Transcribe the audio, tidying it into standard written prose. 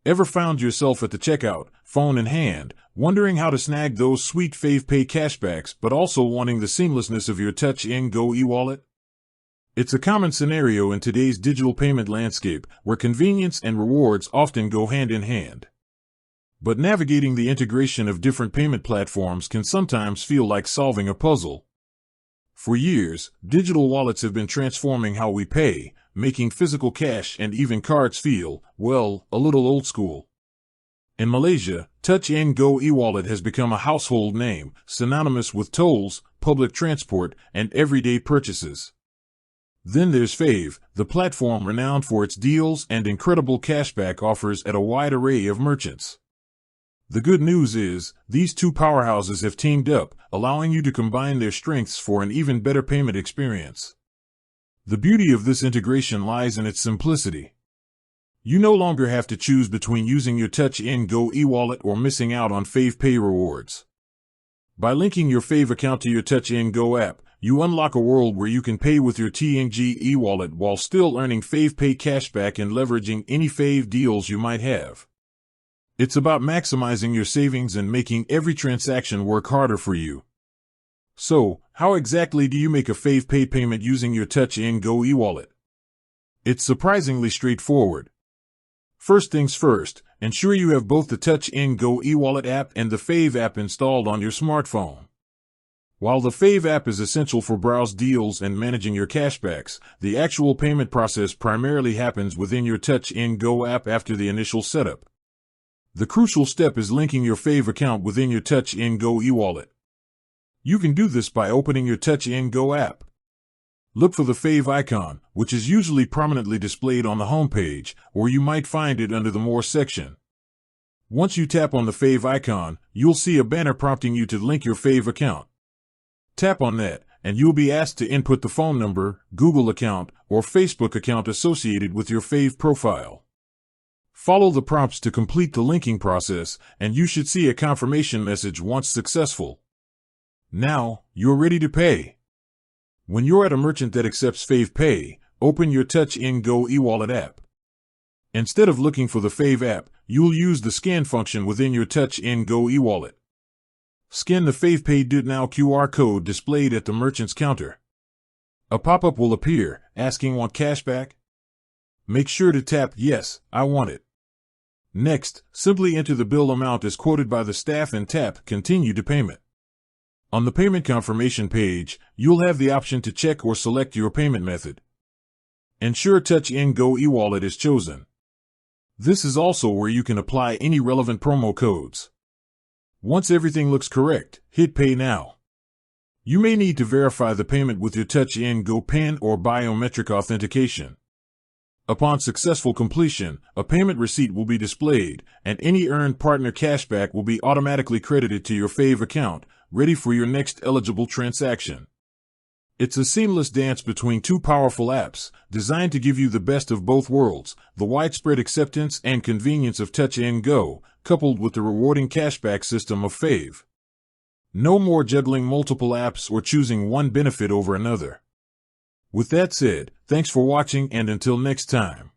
Ever found yourself at the checkout, phone in hand, wondering how to snag those sweet FavePay cashbacks but also wanting the seamlessness of your Touch and Go e-wallet? It's a common scenario in today's digital payment landscape where convenience and rewards often go hand in hand. But navigating the integration of different payment platforms can sometimes feel like solving a puzzle. For years, digital wallets have been transforming how we pay, making physical cash and even cards feel, well, a little old school. In Malaysia, Touch and Go e-wallet has become a household name, synonymous with tolls, public transport, and everyday purchases. Then there's Fave, the platform renowned for its deals and incredible cashback offers at a wide array of merchants. The good news is, these two powerhouses have teamed up, allowing you to combine their strengths for an even better payment experience. The beauty of this integration lies in its simplicity. You no longer have to choose between using your Touch and Go e-wallet or missing out on FavePay rewards. By linking your Fave account to your Touch and Go app, you unlock a world where you can pay with your TNG e-wallet while still earning FavePay cashback and leveraging any Fave deals you might have. It's about maximizing your savings and making every transaction work harder for you. So, how exactly do you make a FavePay payment using your Touch and Go e-wallet? It's surprisingly straightforward. First things first, ensure you have both the Touch and Go e-wallet app and the Fave app installed on your smartphone. While the Fave app is essential for browse deals and managing your cashbacks, the actual payment process primarily happens within your Touch and Go app after the initial setup. The crucial step is linking your Fave account within your Touch and Go e-wallet. You can do this by opening your Touch and Go app. Look for the Fave icon, which is usually prominently displayed on the home page, or you might find it under the More section. Once you tap on the Fave icon, you'll see a banner prompting you to link your Fave account. Tap on that, and you'll be asked to input the phone number, Google account, or Facebook account associated with your Fave profile. Follow the prompts to complete the linking process, and you should see a confirmation message once successful. Now, you're ready to pay. When you're at a merchant that accepts FavePay, open your Touch and Go e-wallet app. Instead of looking for the Fave app, you'll use the scan function within your Touch and Go e-wallet. Scan the FavePay Do It Now QR code displayed at the merchant's counter. A pop-up will appear, asking "Want cashback?" Make sure to tap "Yes, I want it." Next, simply enter the bill amount as quoted by the staff and tap "Continue to Payment." On the payment confirmation page, you'll have the option to check or select your payment method. Ensure Touch and Go e-wallet is chosen. This is also where you can apply any relevant promo codes. Once everything looks correct, hit Pay Now. You may need to verify the payment with your Touch and Go PIN or biometric authentication. Upon successful completion, a payment receipt will be displayed, and any earned partner cashback will be automatically credited to your Fave account, ready for your next eligible transaction. It's a seamless dance between two powerful apps, designed to give you the best of both worlds, the widespread acceptance and convenience of Touch and Go, coupled with the rewarding cashback system of Fave. No more juggling multiple apps or choosing one benefit over another. With that said, thanks for watching, and until next time.